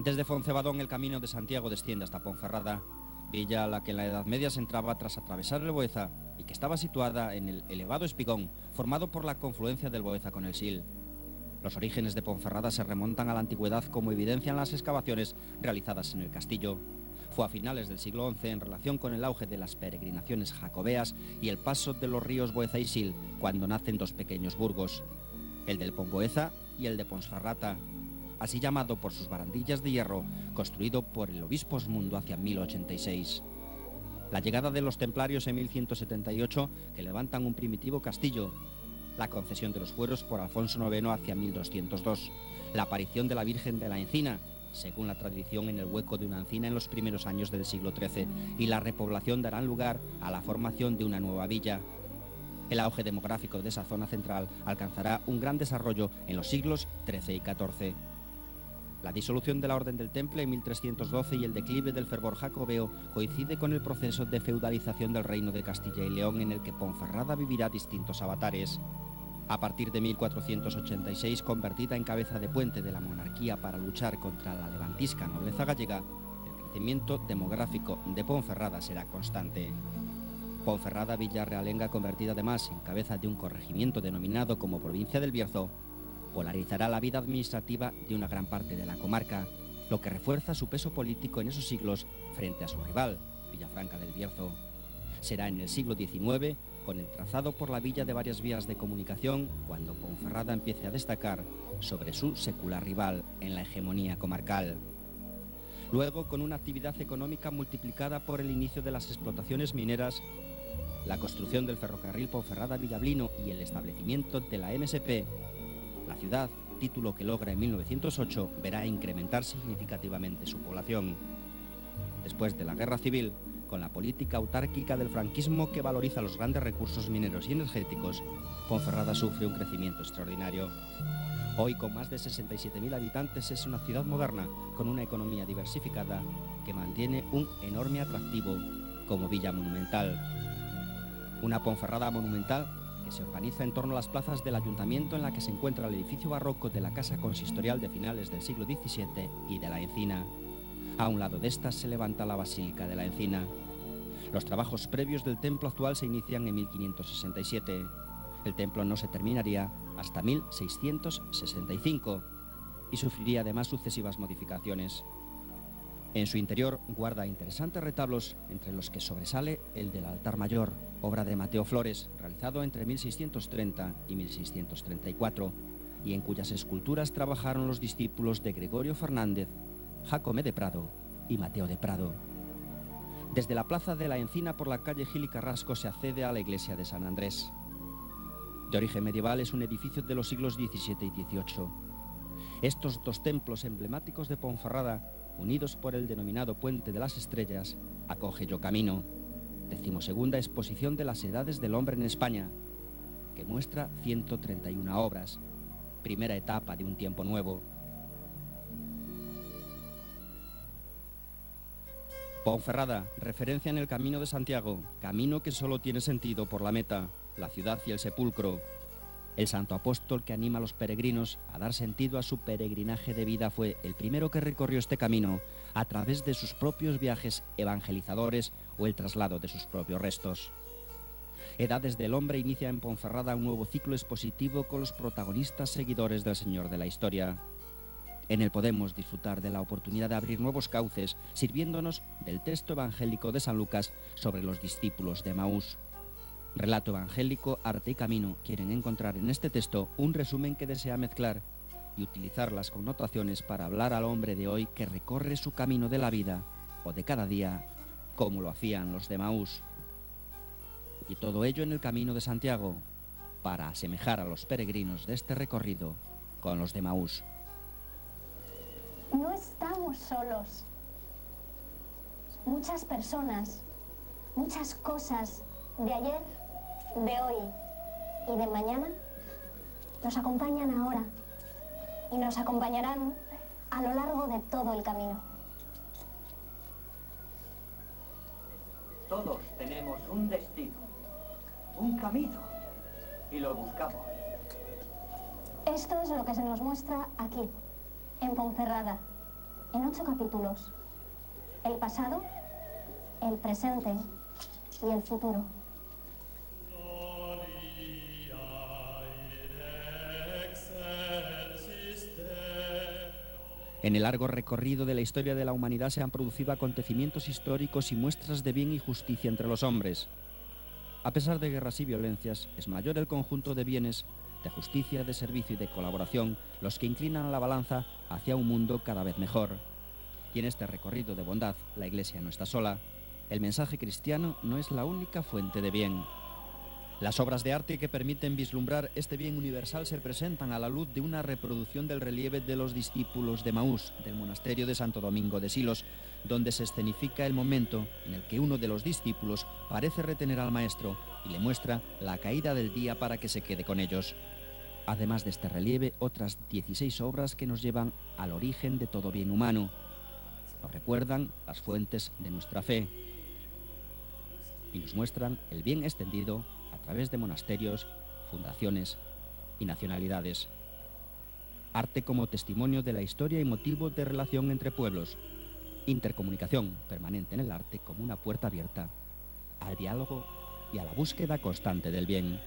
Desde Foncebadón el camino de Santiago desciende hasta Ponferrada, villa a la que en la Edad Media se entraba tras atravesar el Boeza y que estaba situada en el elevado espigón formado por la confluencia del Boeza con el Sil. Los orígenes de Ponferrada se remontan a la antigüedad, como evidencian las excavaciones realizadas en el castillo. Fue a finales del siglo XI, en relación con el auge de las peregrinaciones jacobeas y el paso de los ríos Boeza y Sil, cuando nacen dos pequeños burgos, el del Pomboeza y el de Ponferrata, así llamado por sus barandillas de hierro, construido por el obispo Osmundo hacia 1086. La llegada de los templarios en 1178, que levantan un primitivo castillo, la concesión de los fueros por Alfonso IX hacia 1202, la aparición de la Virgen de la Encina, según la tradición en el hueco de una encina en los primeros años del siglo XIII, y la repoblación darán lugar a la formación de una nueva villa. El auge demográfico de esa zona central alcanzará un gran desarrollo en los siglos XIII y XIV. La disolución de la Orden del Temple en 1312 y el declive del fervor jacobeo coincide con el proceso de feudalización del reino de Castilla y León, en el que Ponferrada vivirá distintos avatares. A partir de 1486, convertida en cabeza de puente de la monarquía para luchar contra la levantisca nobleza gallega, el crecimiento demográfico de Ponferrada será constante. Ponferrada, villa realenga convertida además en cabeza de un corregimiento denominado como Provincia del Bierzo, polarizará la vida administrativa de una gran parte de la comarca, lo que refuerza su peso político en esos siglos frente a su rival, Villafranca del Bierzo. Será en el siglo XIX, con el trazado por la villa de varias vías de comunicación, cuando Ponferrada empiece a destacar sobre su secular rival en la hegemonía comarcal. Luego, con una actividad económica multiplicada por el inicio de las explotaciones mineras, la construcción del ferrocarril Ponferrada-Villablino y el establecimiento de la MSP, la ciudad, título que logra en 1908, verá incrementar significativamente su población. Después de la Guerra Civil, con la política autárquica del franquismo que valoriza los grandes recursos mineros y energéticos, Ponferrada sufre un crecimiento extraordinario. Hoy, con más de 67.000 habitantes, es una ciudad moderna, con una economía diversificada que mantiene un enorme atractivo como villa monumental. Una Ponferrada monumental que se organiza en torno a las plazas del ayuntamiento, en la que se encuentra el edificio barroco de la casa consistorial de finales del siglo XVII y de la Encina. A un lado de esta se levanta la Basílica de la Encina. Los trabajos previos del templo actual se inician en 1567. El templo no se terminaría hasta 1665 y sufriría además sucesivas modificaciones. En su interior guarda interesantes retablos, entre los que sobresale el del altar mayor, obra de Mateo Flores, realizado entre 1630 y 1634, y en cuyas esculturas trabajaron los discípulos de Gregorio Fernández, Jacome de Prado y Mateo de Prado. Desde la plaza de la Encina, por la calle Gil y Carrasco, se accede a la iglesia de San Andrés. De origen medieval, es un edificio de los siglos XVII y XVIII. Estos dos templos emblemáticos de Ponferrada, unidos por el denominado Puente de las Estrellas, acoge Yo Camino, 12ª exposición de las edades del hombre en España, que muestra 131 obras, primera etapa de un tiempo nuevo. Ponferrada, referencia en el Camino de Santiago, camino que solo tiene sentido por la meta, la ciudad y el sepulcro. El santo apóstol que anima a los peregrinos a dar sentido a su peregrinaje de vida fue el primero que recorrió este camino a través de sus propios viajes evangelizadores o el traslado de sus propios restos. Edades del Hombre inicia en Ponferrada un nuevo ciclo expositivo con los protagonistas seguidores del Señor de la historia. En él podemos disfrutar de la oportunidad de abrir nuevos cauces, sirviéndonos del texto evangélico de San Lucas sobre los discípulos de Emaús. Relato evangélico, arte y camino quieren encontrar en este texto un resumen que desea mezclar y utilizar las connotaciones para hablar al hombre de hoy que recorre su camino de la vida o de cada día, como lo hacían los de Emaús. Y todo ello en el Camino de Santiago, para asemejar a los peregrinos de este recorrido con los de Emaús. No estamos solos. Muchas personas, muchas cosas de ayer, de hoy y de mañana nos acompañan ahora y nos acompañarán a lo largo de todo el camino. Todos tenemos un destino, un camino, y lo buscamos. Esto es lo que se nos muestra aquí, en Ponferrada. en 8 capítulos. El pasado, el presente y el futuro. En el largo recorrido de la historia de la humanidad se han producido acontecimientos históricos y muestras de bien y justicia entre los hombres. A pesar de guerras y violencias, es mayor el conjunto de bienes, de justicia, de servicio y de colaboración, los que inclinan la balanza hacia un mundo cada vez mejor. Y en este recorrido de bondad, la Iglesia no está sola. El mensaje cristiano no es la única fuente de bien. Las obras de arte que permiten vislumbrar este bien universal se presentan a la luz de una reproducción del relieve de los discípulos de Maús, del monasterio de Santo Domingo de Silos, donde se escenifica el momento en el que uno de los discípulos parece retener al maestro y le muestra la caída del día para que se quede con ellos. Además de este relieve, otras 16 obras que nos llevan al origen de todo bien humano. Nos recuerdan las fuentes de nuestra fe y nos muestran el bien extendido a través de monasterios, fundaciones y nacionalidades. Arte como testimonio de la historia y motivo de relación entre pueblos. Intercomunicación permanente en el arte como una puerta abierta al diálogo y a la búsqueda constante del bien.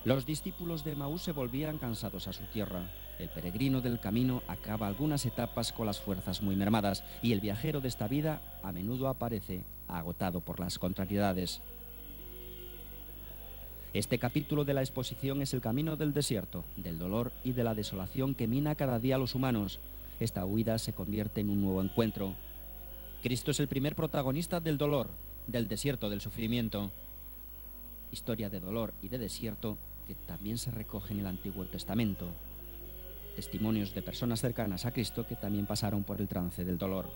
Los discípulos de Maús se volvían cansados a su tierra. El peregrino del camino acaba algunas etapas con las fuerzas muy mermadas y el viajero de esta vida a menudo aparece agotado por las contrariedades. Este capítulo de la exposición es el camino del desierto, del dolor y de la desolación que mina cada día a los humanos. Esta huida se convierte en un nuevo encuentro. Cristo es el primer protagonista del dolor, del desierto, del sufrimiento. Historia de dolor y de desierto que también se recoge en el Antiguo Testamento. Testimonios de personas cercanas a Cristo que también pasaron por el trance del dolor.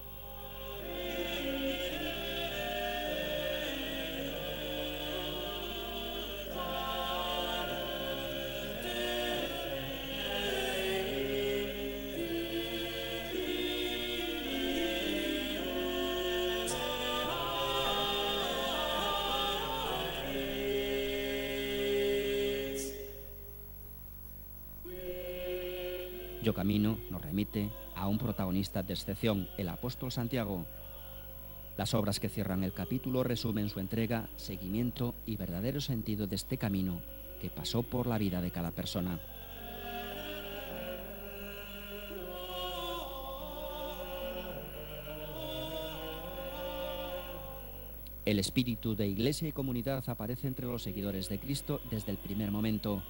Yo Camino nos remite a un protagonista de excepción, el apóstol Santiago. Las obras que cierran el capítulo resumen su entrega, seguimiento y verdadero sentido de este camino que pasó por la vida de cada persona. El espíritu de iglesia y comunidad aparece entre los seguidores de Cristo desde el primer momento.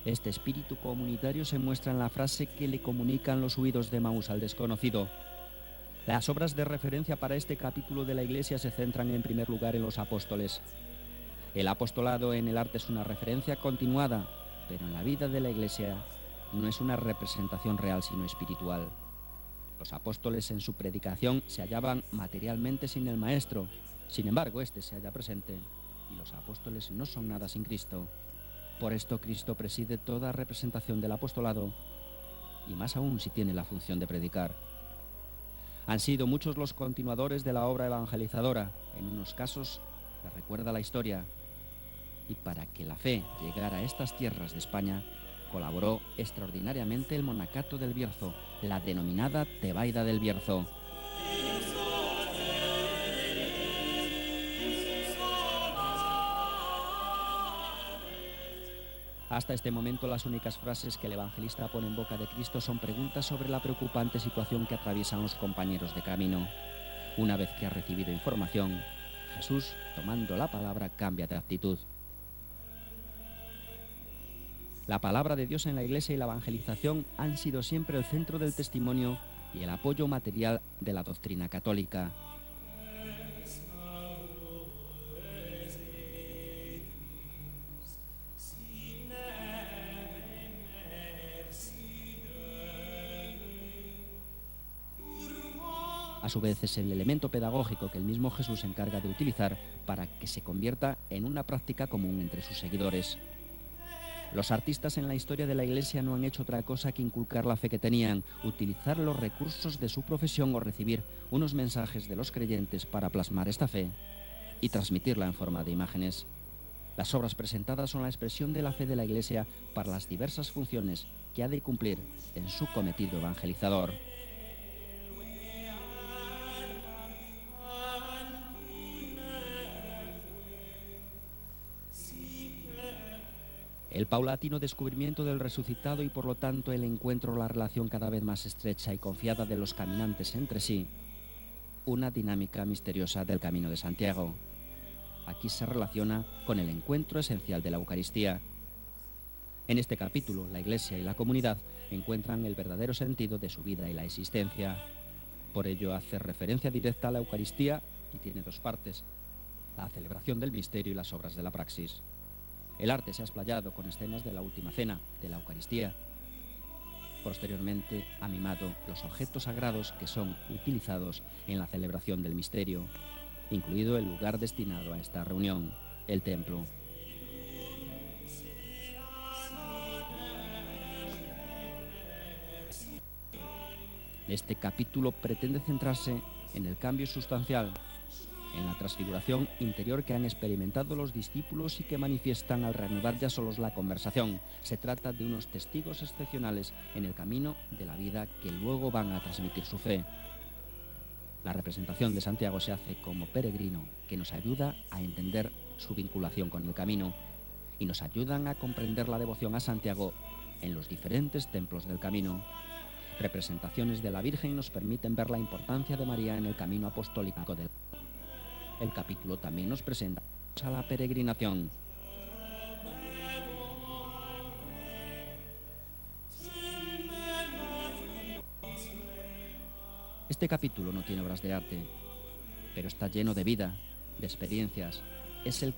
Este espíritu comunitario se muestra en la frase que le comunican los huidos de Maús al desconocido. Las obras de referencia para este capítulo de la Iglesia se centran en primer lugar en los apóstoles. El apostolado en el arte es una referencia continuada, pero en la vida de la Iglesia no es una representación real sino espiritual. Los apóstoles en su predicación se hallaban materialmente sin el Maestro, sin embargo este se halla presente y los apóstoles no son nada sin Cristo. Por esto Cristo preside toda representación del apostolado, y más aún si tiene la función de predicar. Han sido muchos los continuadores de la obra evangelizadora, en unos casos les recuerda la historia, y para que la fe llegara a estas tierras de España, colaboró extraordinariamente el monacato del Bierzo, la denominada Tebaida del Bierzo. Hasta este momento las únicas frases que el evangelista pone en boca de Cristo son preguntas sobre la preocupante situación que atraviesan los compañeros de camino. Una vez que ha recibido información, Jesús, tomando la palabra, cambia de actitud. La palabra de Dios en la Iglesia y la evangelización han sido siempre el centro del testimonio y el apoyo material de la doctrina católica. A su vez es el elemento pedagógico que el mismo Jesús se encarga de utilizar para que se convierta en una práctica común entre sus seguidores. Los artistas en la historia de la Iglesia no han hecho otra cosa que inculcar la fe que tenían, utilizar los recursos de su profesión o recibir unos mensajes de los creyentes para plasmar esta fe y transmitirla en forma de imágenes. Las obras presentadas son la expresión de la fe de la Iglesia para las diversas funciones que ha de cumplir en su cometido evangelizador. El paulatino descubrimiento del resucitado y por lo tanto el encuentro o la relación cada vez más estrecha y confiada de los caminantes entre sí, una dinámica misteriosa del Camino de Santiago. Aquí se relaciona con el encuentro esencial de la Eucaristía. En este capítulo, la Iglesia y la comunidad encuentran el verdadero sentido de su vida y la existencia. Por ello hace referencia directa a la Eucaristía y tiene dos partes: la celebración del misterio y las obras de la praxis. El arte se ha explayado con escenas de la Última Cena, de la Eucaristía. Posteriormente ha mimado los objetos sagrados que son utilizados en la celebración del misterio, incluido el lugar destinado a esta reunión, el templo. Este capítulo pretende centrarse en el cambio sustancial, en la transfiguración interior que han experimentado los discípulos y que manifiestan al reanudar ya solos la conversación. Se trata de unos testigos excepcionales en el camino de la vida que luego van a transmitir su fe. La representación de Santiago se hace como peregrino que nos ayuda a entender su vinculación con el camino y nos ayudan a comprender la devoción a Santiago en los diferentes templos del camino. Representaciones de la Virgen nos permiten ver la importancia de María en el camino apostólico del. El capítulo también nos presenta a la peregrinación. Este capítulo no tiene obras de arte, pero está lleno de vida, de experiencias. Es el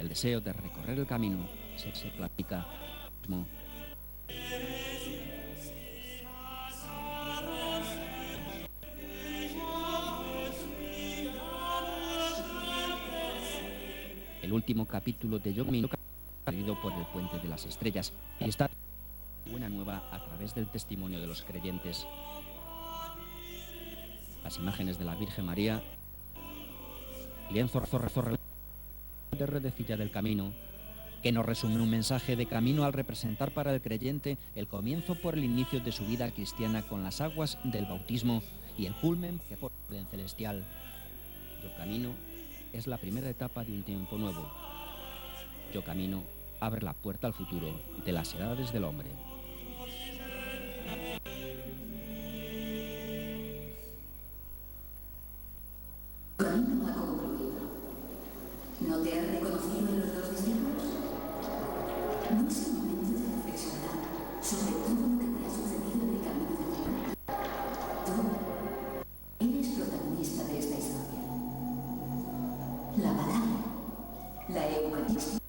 deseo de recorrer el camino se platica. El último capítulo de Yo Camino, salido por el Puente de las Estrellas, y está buena nueva a través del testimonio de los creyentes. Las imágenes de la Virgen María, lienzo de redecilla del camino, que nos resume un mensaje de camino al representar para el creyente el comienzo por el inicio de su vida cristiana con las aguas del bautismo y el culmen por el orden celestial. Yo Camino es la primera etapa de un tiempo nuevo. Yo Camino abre la puerta al futuro de las edades del hombre. Tu camino ha concluido. ¿No te has reconocido en los dos discípulos? ¿No es el momento de reflexionar sobre todo lo que te ha sucedido en el camino de tu vida? Tú eres protagonista de esta historia. La palabra, la Eucaristía.